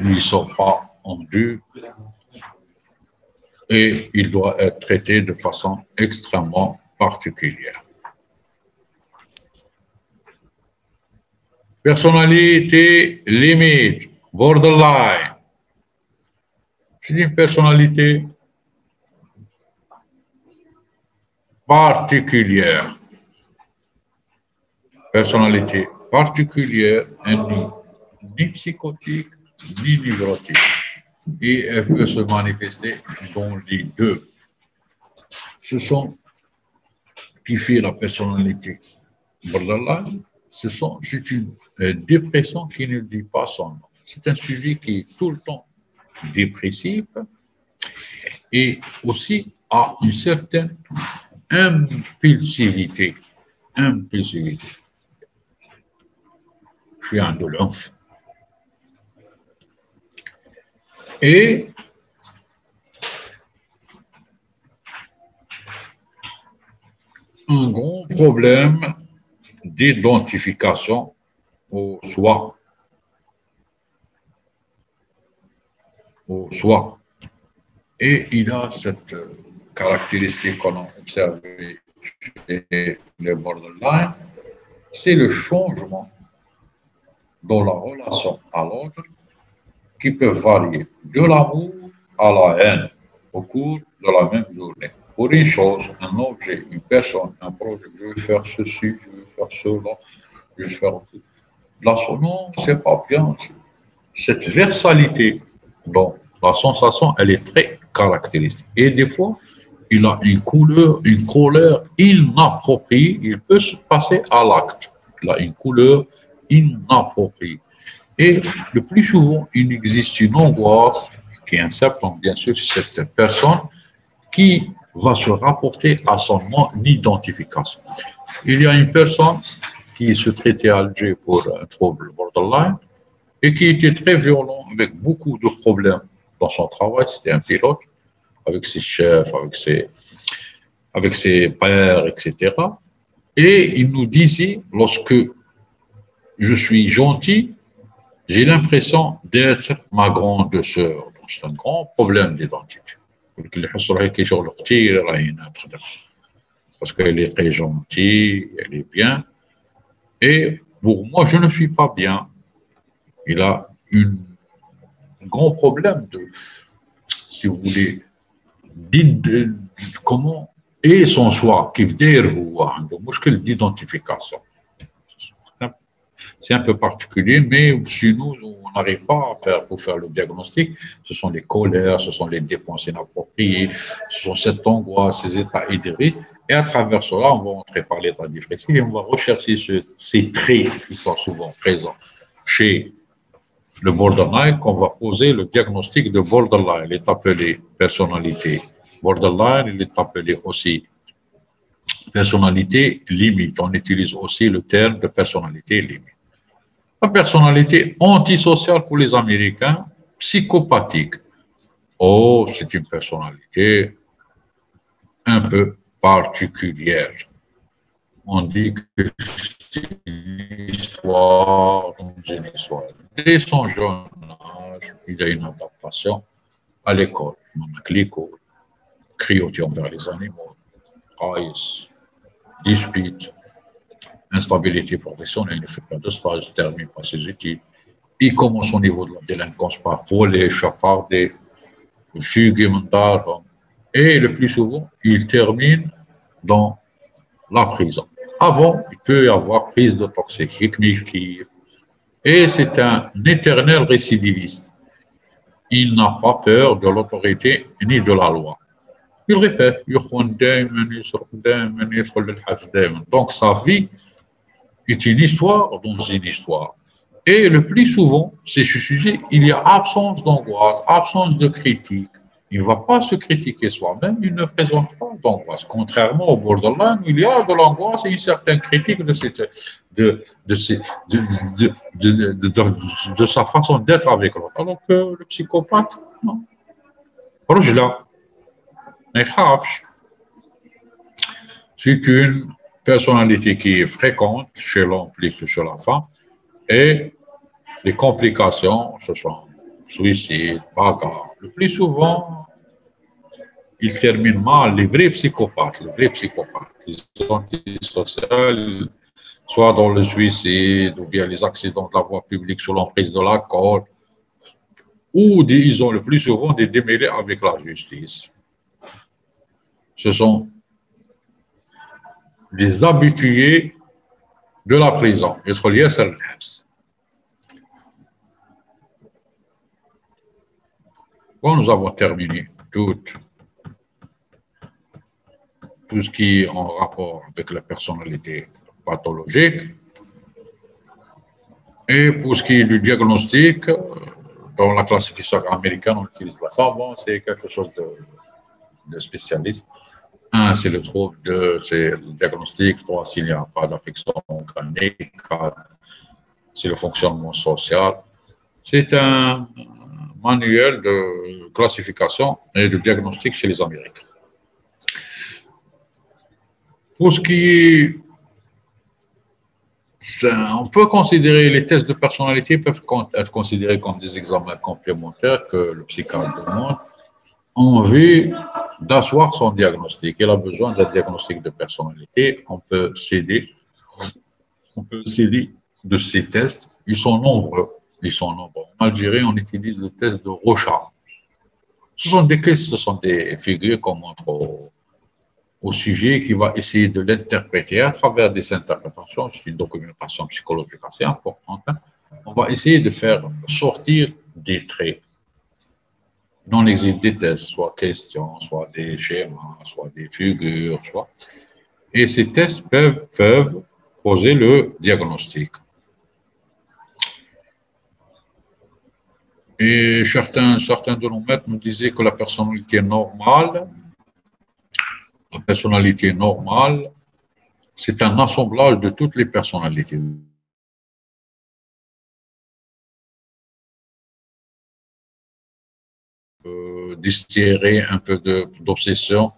ne lui sont pas rendues et il doit être traité de façon extrêmement particulière. Personnalité limite, borderline. C'est une personnalité particulière. Personnalité particulière, ni psychotique, ni névrotique. Et elle peut se manifester dans les deux. Ce sont qui fait la personnalité borderline. C'est une dépression qui ne dit pas son nom. C'est un sujet qui est tout le temps dépressif et aussi a une certaine impulsivité. Je suis un de l'enfant. Et un grand problème d'identification au soi. Et il a cette caractéristique qu'on a observée chez les borderline, c'est le changement dans la relation à l'autre qui peut varier de l'amour à la haine au cours de la même journée. Pour une chose, un objet, une personne, un projet, je veux faire ceci, je veux faire cela, je veux faire tout. Là, non, c'est pas bien. Cette versalité dans la sensation, elle est très caractéristique. Et des fois, il a une couleur inappropriée, il peut se passer à l'acte. Il a une couleur inappropriée. Et le plus souvent, il existe une angoisse qui est un symptôme, bien sûr, chez cette personne qui va se rapporter à son non-identification. Il y a une personne qui se traitait à Alger pour un trouble borderline et qui était très violent, avec beaucoup de problèmes dans son travail. C'était un pilote, avec ses chefs, avec ses pairs, etc. Et il nous disait, lorsque je suis gentil, j'ai l'impression d'être ma grande sœur. C'est un grand problème d'identité. Parce qu'elle est très gentille, elle est bien. Et pour moi, je ne suis pas bien. Il a un grand problème de, si vous voulez, comment est son soi, qui veut dire d'identification. C'est un peu particulier, mais si nous, on n'arrive pas pour faire le diagnostic, ce sont les colères, ce sont les dépenses inappropriées, ce sont cette angoisse, ces états éthérés. Et à travers cela, on va entrer par l'état dépressif et on va rechercher ces traits qui sont souvent présents chez le borderline, qu'on va poser le diagnostic de borderline. Il est appelé personnalité borderline, il est appelé aussi personnalité limite. On utilise aussi le terme de personnalité limite. La personnalité antisociale pour les Américains, psychopathique. Oh, c'est une personnalité un peu particulière. On dit que c'est une histoire. Dès son jeune âge, il a une adaptation à l'école. L'école, cruauté envers les animaux, haïs, dispute, instabilité professionnelle, il ne fait pas de stage, il termine pas ses études. Il commence au niveau de la délinquance par voler, chaparder, fuguer mentale. Et le plus souvent, il termine dans la prison. Avant, il peut y avoir prise de toxiques, et c'est un éternel récidiviste. il n'a pas peur de l'autorité ni de la loi. Il répète, donc sa vie est une histoire dans une histoire. Et le plus souvent, c'est ce sujet, il y a absence d'angoisse, absence de critique. Il ne va pas se critiquer soi-même, il ne présente pas d'angoisse. Contrairement au borderline, il y a de l'angoisse et une certaine critique de, de, de sa façon d'être avec l'autre. Alors que le psychopathe, non. رجلة ما يخافش. C'est une personnalité qui est fréquente chez l'homme plus que chez la femme. Et les complications, ce sont suicide, bagarre. Le plus souvent, ils terminent mal. Les vrais psychopathes, les antisociaux, soit dans le suicide, ou bien les accidents de la voie publique sous l'emprise de l'alcool, ou ils ont le plus souvent des démêlés avec la justice. Ce sont des habitués de la prison. Bon, nous avons terminé tout ce qui est en rapport avec la personnalité pathologique. Et pour ce qui est du diagnostic, dans la classification américaine, on utilise la SAM, bon, c'est quelque chose de spécialiste. Un, c'est le trouble. Deux, c'est le diagnostic. Trois, s'il n'y a pas d'affection organique. Quatre, c'est le fonctionnement social. C'est un manuel de classification et de diagnostic chez les Américains. Pour ce qui est, on peut considérer les tests de personnalité peuvent être considérés comme des examens complémentaires que le psychiatre demande en vue d'asseoir son diagnostic. Il a besoin d'un diagnostic de personnalité. On peut s'aider de ces tests. Ils sont nombreux. En Algérie, on utilise le test de Rorschach. Ce sont des figures qu'on montre au sujet qui va essayer de l'interpréter à travers des interprétations. C'est une documentation psychologique assez importante. On va essayer de faire sortir des traits. Non, il existe des tests, soit questions, soit des schémas, soit des figures, soit. Et ces tests peuvent poser le diagnostic. Et certains de nos maîtres nous disaient que la personnalité normale, c'est un assemblage de toutes les personnalités. D'hystérie, un peu d'obsession,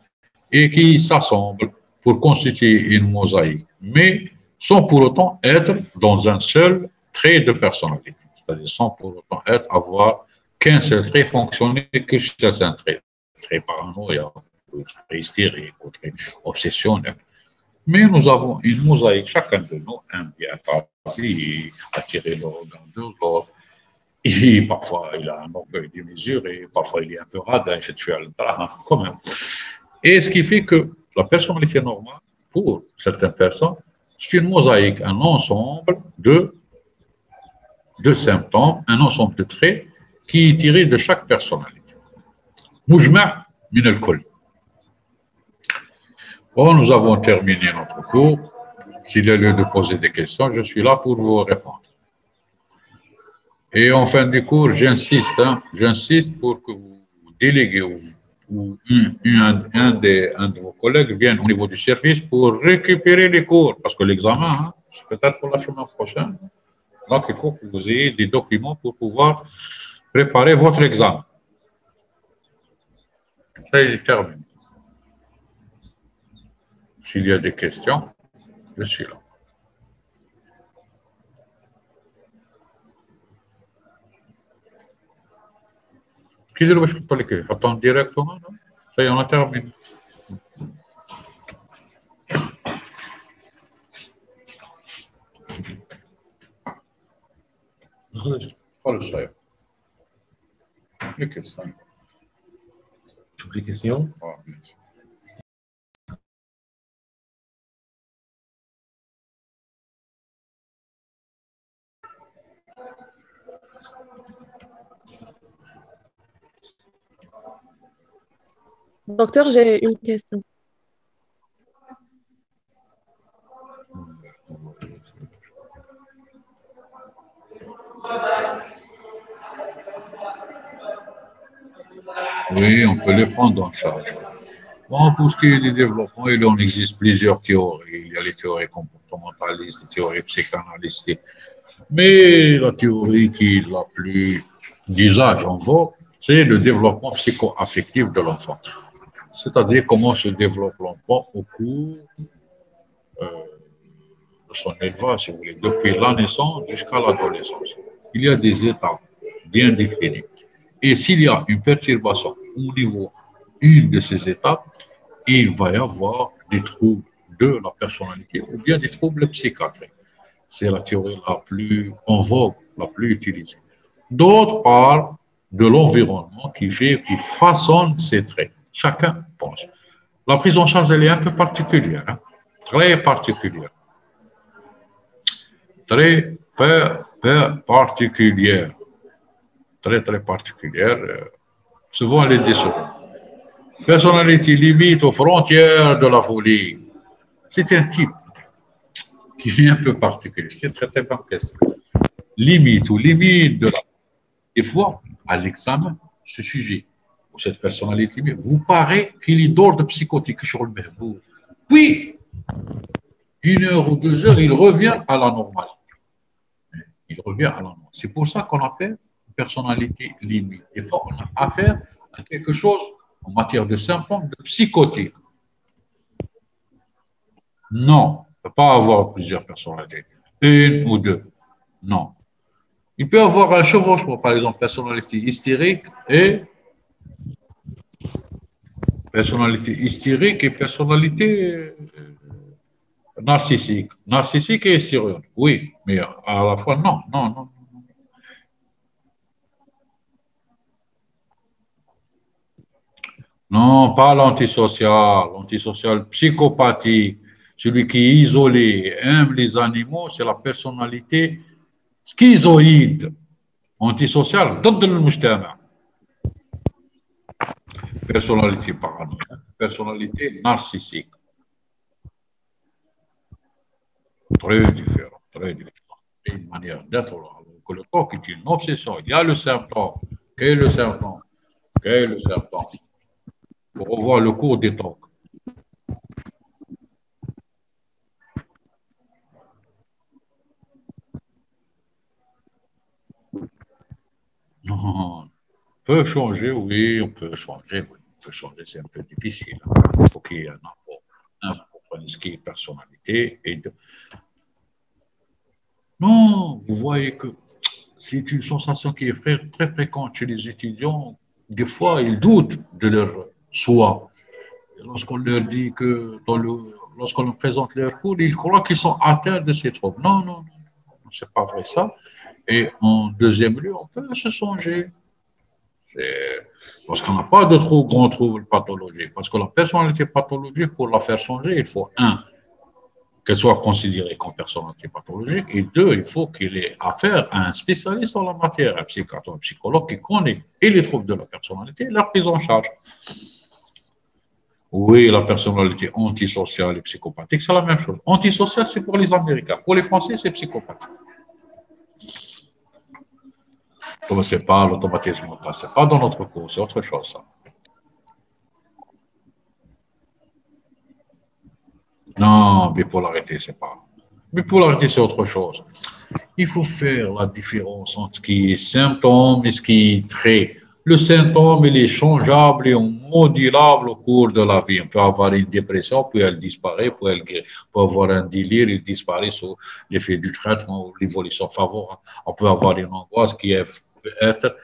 et qui s'assemblent pour constituer une mosaïque, mais sans pour autant être dans un seul trait de personnalité. C'est-à-dire sans pour autant avoir qu'un seul trait, fonctionner que sur un trait. Trait paranoïa, trait hystérique, trait obsessionnel. Mais nous avons une mosaïque, chacun de nous aime bien parler, attirer le regard de l'autre. Et parfois, il a un orgueil démesuré, parfois, il est un peu radin, quand même. Et ce qui fait que la personnalité normale, pour certaines personnes, c'est une mosaïque, un ensemble de symptômes, un ensemble de traits qui est tiré de chaque personnalité. Moujma' min al-kull. Bon, nous avons terminé notre cours. S'il y a lieu de poser des questions, je suis là pour vous répondre. Et en fin de cours, j'insiste pour que vous déléguez ou un de vos collègues vienne au niveau du service pour récupérer les cours, parce que l'examen, hein, c'est peut-être pour la semaine prochaine. Donc, il faut que vous ayez des documents pour pouvoir préparer votre examen. Ça, je termine. S'il y a des questions, je suis là. Qui dit que je peux attendre directement, non? Ça y est, on a terminé. خلص هاي. Les questions. Toutes les questions. Docteur, j'ai une question. Oui, on peut les prendre en charge. Bon, pour ce qui est du développement, il en existe plusieurs théories. Il y a les théories comportementalistes, les théories psychanalystes. Mais la théorie qui est la plus d'usage en vogue, c'est le développement psycho-affectif de l'enfant. C'est-à-dire comment se développe l'enfant au cours de son élevage, si vous voulez, depuis la naissance jusqu'à l'adolescence. Il y a des étapes bien définies. Et s'il y a une perturbation au niveau une de ces étapes, il va y avoir des troubles de la personnalité ou bien des troubles psychiatriques. C'est la théorie la plus en vogue, la plus utilisée. D'autres parlent de l'environnement qui façonne ces traits. Chacun pense. La prise en charge, elle est un peu particulière, hein, très particulière, très particulière, très particulière. Souvent, elle est décevante. Personnalité limite aux frontières de la folie. C'est un type qui est un peu particulier. C'est une très bonne question. Limite de la folie. Des fois, à l'examen, ce sujet ou cette personnalité vous paraît qu'il est d'ordre psychotique sur le mehboul. Puis, 1 heure ou 2 heures, il revient à la normalité. Il revient à la normalité. C'est pour ça qu'on appelle personnalité limite. Des fois, on a affaire à quelque chose en matière de symptômes de psychotique. Non, on ne peut pas avoir plusieurs personnalités. 1 ou 2. Non. Il peut y avoir un chevauchement, par exemple, personnalité hystérique et personnalité narcissique. Narcissique et hystérique, oui, mais à la fois, non, non, non. Non, pas l'antisocial. L'antisocial psychopathique, celui qui est isolé, aime les animaux, c'est la personnalité schizoïde. Antisocial, ضد المجتمع. Personnalité paranoïaque, personnalité narcissique. Très différent, très différent. C'est une manière d'être. Que le corps est une obsession. Il y a le symptôme. Quel est le symptôme? Quel est le symptôme? Pour revoir le cours des temps. Non, on peut changer, oui, on peut changer, oui. On peut changer, c'est un peu difficile. Il faut qu'il y ait un rapport entre ce qui est personnalité et de... Non, vous voyez que c'est une sensation qui est très fréquente chez les étudiants. Des fois, ils doutent de leur soi. Lorsqu'on leur dit que, lorsqu'on leur présente leur cours, ils croient qu'ils sont atteints de ces troubles. Non, non, non, c'est pas vrai ça. Et en deuxième lieu, on peut se songer. Parce qu'on n'a pas de trop grands troubles pathologiques. Parce que la personnalité pathologique, pour la faire changer, il faut, qu'elle soit considérée comme personnalité pathologique, et 2, il faut qu'il ait affaire à un spécialiste en la matière, un psychiatre, un psychologue qui connaît et les troubles de la personnalité et leur prise en charge. Oui, la personnalité antisociale et psychopathique, c'est la même chose. Antisociale, c'est pour les Américains. Pour les Français, c'est psychopathique. Donc, ce n'est pas l'automatisme mental, ce n'est pas dans notre cours, c'est autre chose, ça. Non, bipolarité, c'est pas. Bipolarité, c'est autre chose. Il faut faire la différence entre ce qui est symptôme et ce qui est trait. Le symptôme, il est changeable et modulable au cours de la vie. On peut avoir une dépression, puis elle disparaît, puis elle peut avoir un délire, il disparaît sous l'effet du traitement ou l'évolution favorable. On peut avoir une angoisse qui peut être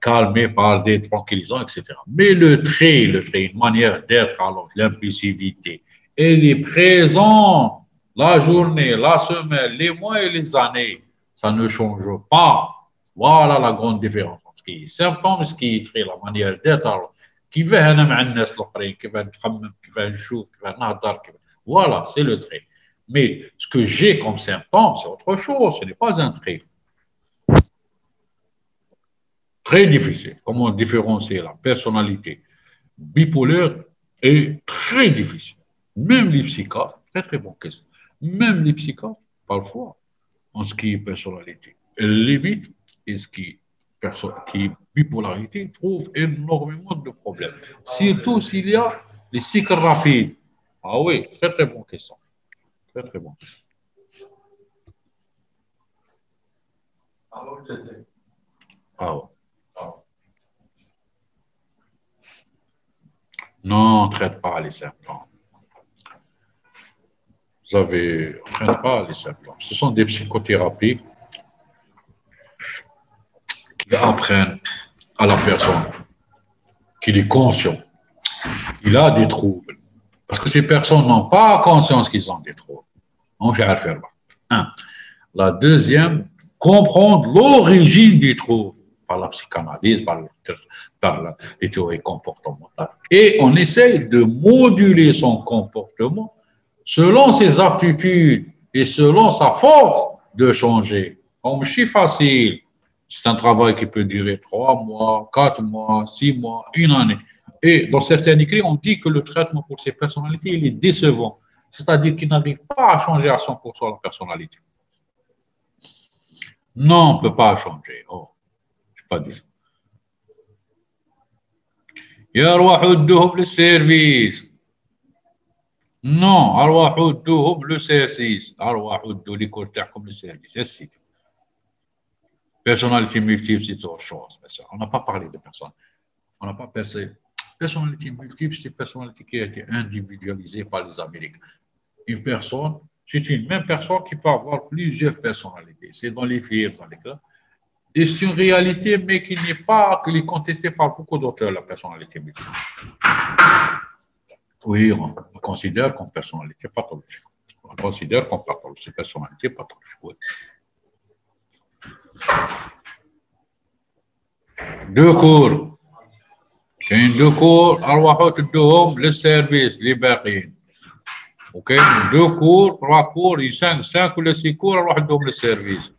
calmée par des tranquillisants, etc. Mais le trait, une manière d'être, alors l'impulsivité, elle est présente la journée, la semaine, les mois et les années. Ça ne change pas. Voilà la grande différence. Ce qui est symptôme, ce qui est la manière d'être. Alors, كيفاه انا مع الناس الاخرين كيفاه نتخمم كيفاه نشوف كيفاه نهضر voilà c'est le trait, mais ce que j'ai comme symptôme c'est autre chose, ce n'est pas un trait. Très difficile comment différencier la personnalité bipolaire est très difficile. Même les psychiatres, très très bonne question, même les psychiatres, parfois, en ce qui est personnalité, limite, et ce qui est bipolarité, trouve énormément de problèmes. Surtout s'il y a les cycles rapides. Ah oui, très très bonne question. Très très bonne question. Ah ouais. Non, on ne traite pas les symptômes. On ne traite pas les symptômes. Ce sont des psychothérapies qui apprennent à la personne qu'il est conscient, qu'il a des troubles. Parce que ces personnes n'ont pas conscience qu'ils ont des troubles. On fait faire là. Un. La deuxième, comprendre l'origine du trouble par la psychanalyse, par les théories comportementales. Et on essaye de moduler son comportement selon ses aptitudes et selon sa force de changer. Comme c'est facile, c'est un travail qui peut durer 3 mois, 4 mois, 6 mois, une année. Et dans certains écrits, on dit que le traitement pour ces personnalités, il est décevant. C'est-à-dire qu'il n'arrive pas à changer à 100% la personnalité. Non, on ne peut pas changer. Oh, je n'ai pas dit ça. يروحوا ادوهم للسيرفيس. Non, أرواحوا ادوهم للسيرفيس. أرواحوا ادوا l'école تاعكم للسيرفيس. C'est ça. Personnalité multiple, c'est autre chose. On n'a pas parlé de personne. On n'a pas pensé. Personnalité multiple, c'est une personnalité qui a été individualisée par les Américains. Une personne, c'est une même personne qui peut avoir plusieurs personnalités. C'est dans les films, dans les cas. Et c'est une réalité, mais qui n'est pas, qui est contestée par beaucoup d'auteurs, la personnalité multiple. Oui, on considère comme personnalité pathologique. On considère comme pathologique, personnalité pathologique. Oui. Deux cours. كاين دو كور ارواحوا تدوهم للسيرفيس اللي باقيين وكاين دو كور 3 كور 5 ولا 6 كور ارواح تدوهم للسيرفيس.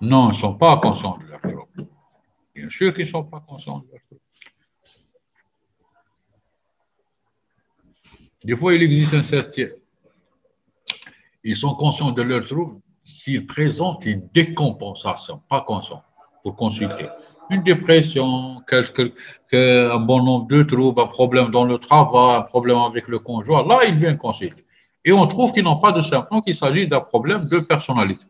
Non, ils ne sont pas conscients de leur trouble. Bien sûr qu'ils ne sont pas conscients de leur trouble. Des fois, il existe un certain. Ils sont conscients de leur trouble s'ils présentent une décompensation, pas conscient, pour consulter. Une dépression, un bon nombre de troubles, un problème dans le travail, un problème avec le conjoint, là, ils viennent consulter. Et on trouve qu'ils n'ont pas de symptômes, qu'il s'agit d'un problème de personnalité.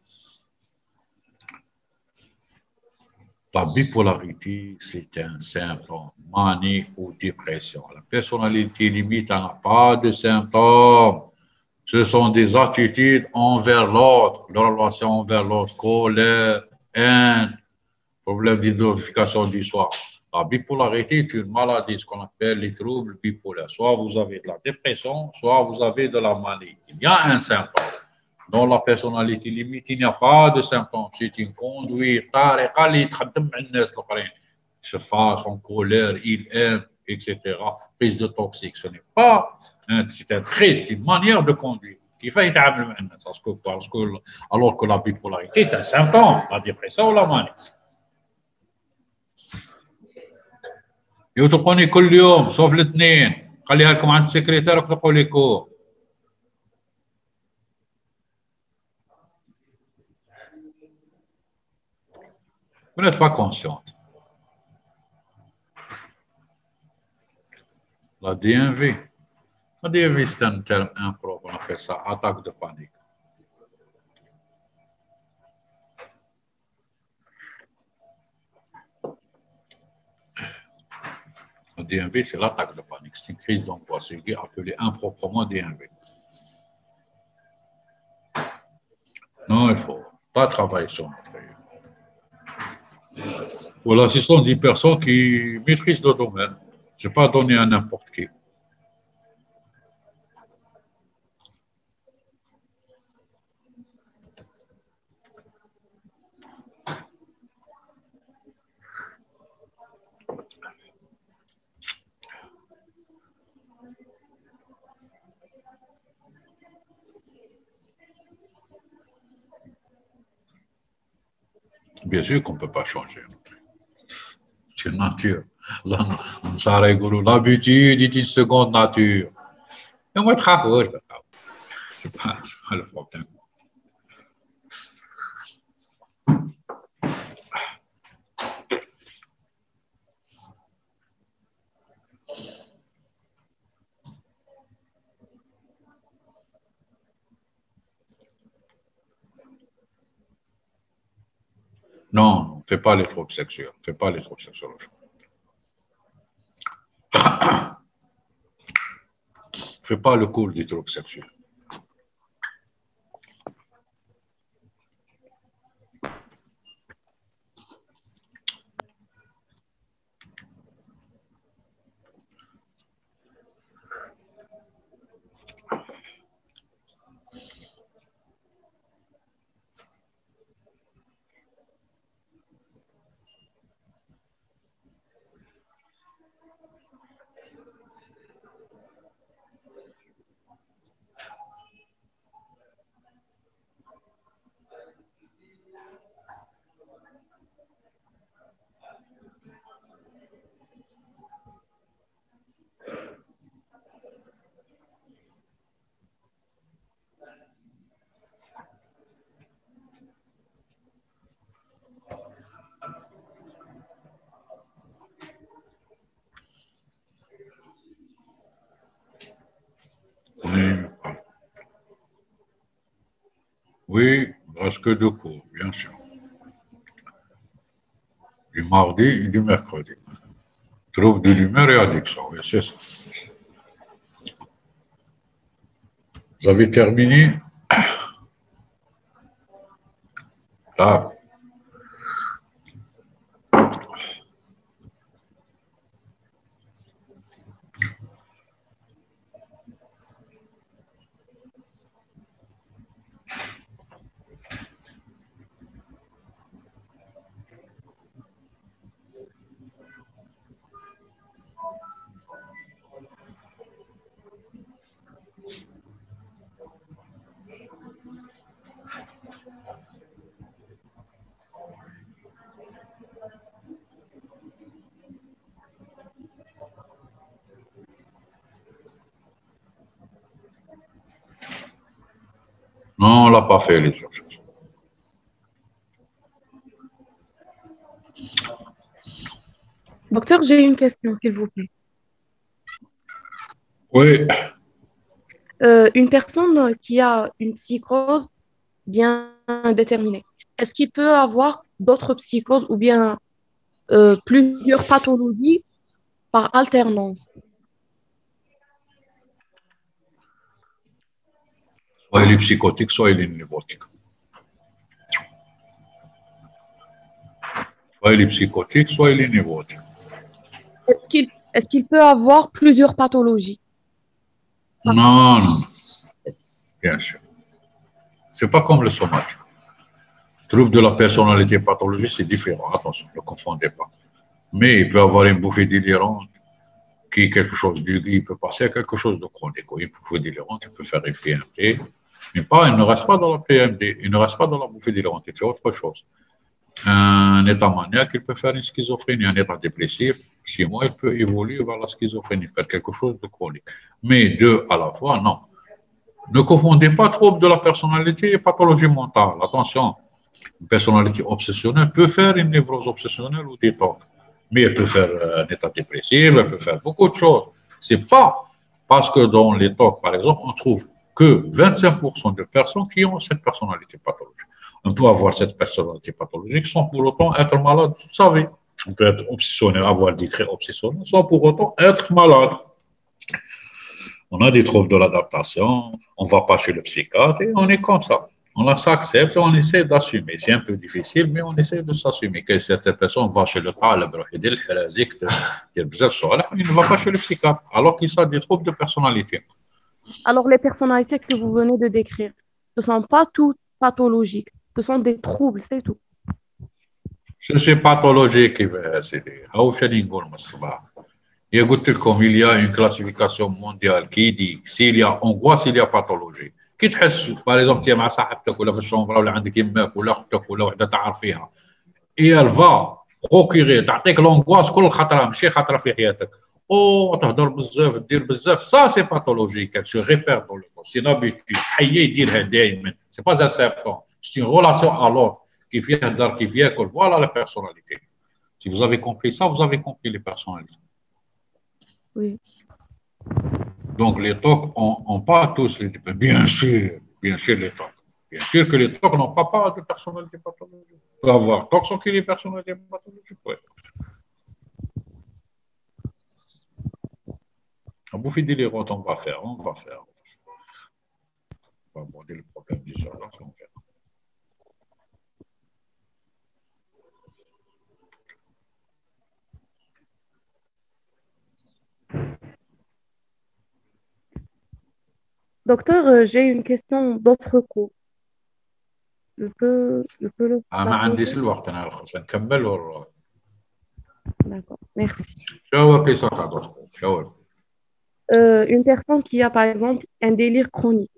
La bipolarité, c'est un symptôme, manie ou dépression. La personnalité limite n'a pas de symptômes. Ce sont des attitudes envers l'autre, leur relation envers l'autre, colère, haine, problème d'identification du soi. La bipolarité est une maladie, ce qu'on appelle les troubles bipolaires. Soit vous avez de la dépression, soit vous avez de la manie. Il y a un symptôme. Dans la personnalité limite, il n'y a pas de symptômes. C'est une conduite, il se fasse en colère, il aime, etc. Prise de toxique. Ce n'est pas, c'est un trait, c'est une manière de conduire. Alors que la bipolarité, c'est un symptôme, la dépression ou la manie. يوثقوني كل يوم صوف الاثنين خليها لكم عند السكرتير وتقوا لكم. Vous n'êtes pas consciente. La DMV. La DMV, c'est un terme impropre. On appelle ça attaque de panique. La DMV, c'est l'attaque de panique. C'est une crise d'angoisse appelée improprement DMV. Non, il ne faut pas travailler sur notre œil. Voilà, ce sont des personnes qui maîtrisent le domaine. Ce n'est pas donné à n'importe qui. Bien sûr qu'on ne peut pas changer. C'est une nature. Ça rigolo. L'habitude est une seconde nature. Et moi, je c'est pas le problème. Non, fais pas les troubles sexuels. Fais pas les troubles sexuels. Fais pas le cours des troubles sexuels. Oui, parce que deux cours, bien sûr. Du mardi et du mercredi. Trouble de l'humeur et addiction, oui, c'est ça. Vous avez terminé? Ah. Non, on ne l'a pas fait, les exercices. Docteur, j'ai une question, s'il vous plaît. Oui. Une personne qui a une psychose bien déterminée, est-ce qu'il peut avoir d'autres psychoses ou bien plusieurs pathologies par alternance? Soit il est psychotique, soit il est névrotique. Soit il est psychotique, soit il est névrotique. Est-ce qu'il peut avoir plusieurs pathologies? Non, non, bien sûr. C'est pas comme le somatique. Trouble de la personnalité pathologique, c'est différent. Attention, ne confondez pas. Mais il peut avoir une bouffée délirante qui est quelque chose il peut passer à quelque chose de chronique. Une bouffée délirante, il peut faire une PMD. Mais pas, il ne reste pas dans la PMD, il ne reste pas dans la bouffée délirante, il fait autre chose. Un état maniaque, il peut faire une schizophrénie, un état dépressif, 6 mois, il peut évoluer vers la schizophrénie, faire quelque chose de chronique. Mais deux à la fois, non. Ne confondez pas trouble de la personnalité et pathologie mentale. Attention, une personnalité obsessionnelle peut faire une névrose obsessionnelle ou des TOC. Mais elle peut faire un état dépressif, elle peut faire beaucoup de choses. C'est pas parce que dans les TOC, par exemple, on trouve que 25% de personnes qui ont cette personnalité pathologique. On peut avoir cette personnalité pathologique sans pour autant être malade toute sa vie. On peut être obsessionnel, avoir des traits obsessionnels sans pour autant être malade. On a des troubles de l'adaptation, on ne va pas chez le psychiatre et on est comme ça. On s'accepte et on essaie d'assumer. C'est un peu difficile, mais on essaie de s'assumer. Que certaines personnes vont chez le talib, il ne va pas chez le psychiatre, alors qu'il a des troubles de personnalité. Alors, les personnalités que vous venez de décrire, ce ne sont pas toutes pathologiques, ce sont des troubles, c'est tout. C'est pathologique. Il y a une classification mondiale qui dit s'il y a angoisse, il y a pathologie. كي تحس par exemple tu es مع صاحبتك ولا في الشومبرا ولا عندك يماك ولا اختك ولا وحده تعرف فيها et elle va بروكيغي تعطيك لونغواس كل خطره ماشي خطره في حياتك او تهضر بزاف دير بزاف سا سي باثولوجيك elle se répère dans le corps c'est une habitude حيه يديرها دائما c'est pas un symptôme c'est une relation à l'autre كيف يهضر كيف ياكل voilà la personnalité si vous avez compris ça vous avez compris les personnalités Oui. donc les TOC ont pas tous les types bien sûr les TOC bien sûr que les TOC n'ont pas de personnalité pathologique on peut avoir TOC sans qu'il y ait personnalité pathologique ouais. On bouffe des délirantes, on va faire. On va aborder le problème du genre, on verra. Docteur, j'ai une question d'autre cours. Je peux ما la عنديش poser? الوقت انا خلاص نكمل ونروح. D'accord, merci. شو كيسون تاع دكتور شو Une personne qui a, par exemple, un délire chronique,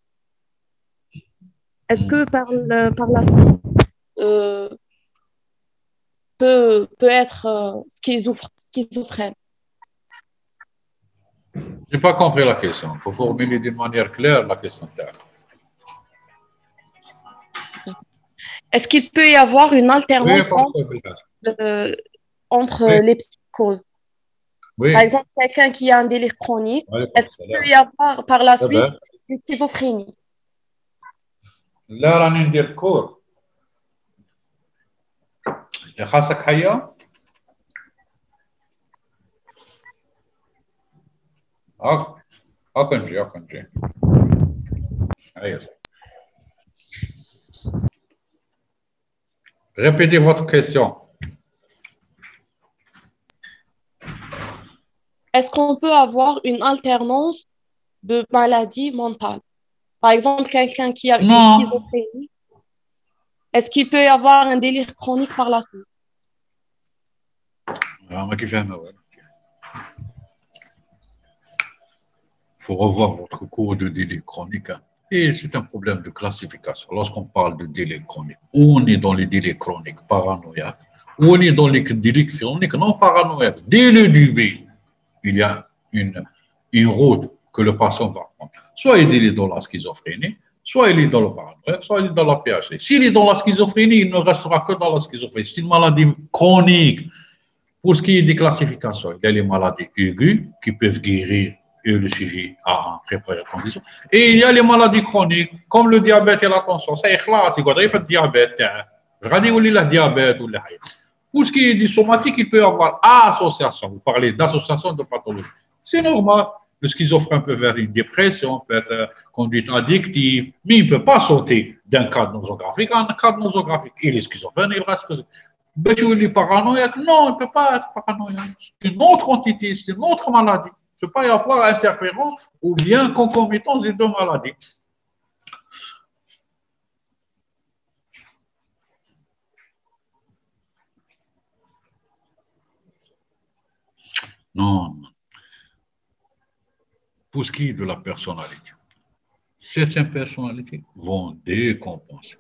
est-ce que par la suite euh, peut être schizophrène? J'ai pas compris la question. Il faut formuler d'une manière claire la question. Est-ce qu'il peut y avoir une Oui, alternance entre oui, les psychoses? Par oui. exemple, quelqu'un qui a un délire chronique, Oui, est-ce qu'il peut y avoir par la suite une schizophrénie? لا راني ندير كور. خاصك حية؟ هاك نجي. Répétez votre question. Est-ce qu'on peut avoir une alternance de maladie mentale? Par exemple, quelqu'un qui a une Non. schizophrénie, est-ce qu'il peut y avoir un délire chronique par la suite? Il faut revoir votre cours de délai chronique. Et c'est un problème de classification. Lorsqu'on parle de délai chronique, on est dans les délais chroniques paranoïaques, ou on est dans les délais chroniques non paranoïaques. Dès le début, il y a une route que le patient va prendre. Soit il est dans la schizophrénie, soit il est dans le paranoïaque, soit il est dans la PHD. S'il est dans la schizophrénie, il ne restera que dans la schizophrénie. C'est une maladie chronique. Pour ce qui est des classifications, il y a les maladies aiguës qui peuvent guérir et le sujet a un préparé condition. Et il y a les maladies chroniques, comme le diabète et la tension. Ça est clair, c'est quoi? Il faut le diabète. Regardez où est le diabète ou le haït. Pour ce qui est du somatique, il peut y avoir association. Vous parlez d'association de pathologie. C'est normal. Le schizophrène peut faire une dépression, peut être conduite addictive, mais il ne peut pas sauter d'un cadre nosographique à un cadre nosographique. Il est schizophrène, il reste schizophrène. Il est paranoïaque. Non, il ne peut pas être paranoïaque. C'est une autre entité, c'est une autre maladie. Il ne peut pas y avoir interférence ou bien concomitance des deux maladies. Non. Pour ce qui est de la personnalité, certaines personnalités vont décompenser.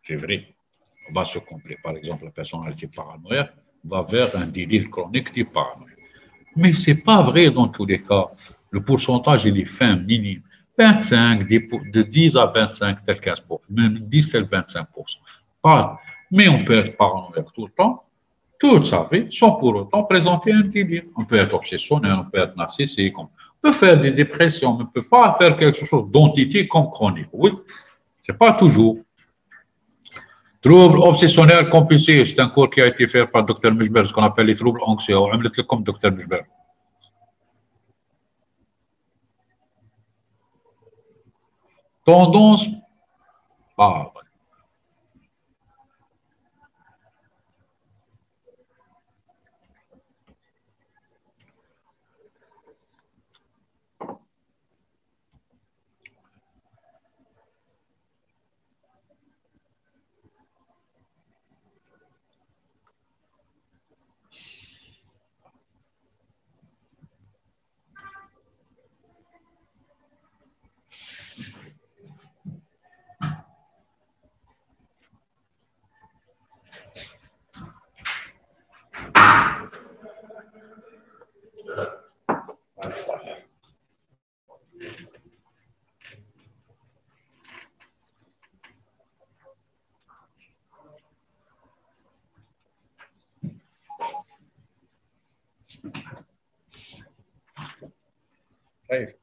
C'est vrai. On va se compléter. Par exemple, la personnalité paranoïaque va vers un délire chronique type paranoïaque. Mais ce n'est pas vrai dans tous les cas. Le pourcentage, il est fin, minime. 25, de 10 à 25, tel 15%. Même 10, tel 25%. Pas. Mais on peut être paranoïaque tout le temps, toute sa vie, sans pour autant présenter un délire. On peut être obsessionné, on peut être narcissique, on peut faire des dépressions, mais on ne peut pas faire quelque chose d'entité comme chronique. Oui, ce n'est pas toujours. Troubles obsessionnels compulsifs, c'est un cours qui a été fait par Dr Mujber, ce qu'on appelle les troubles anxieux. On va comme Dr Mujber. Tendance, ah, طيب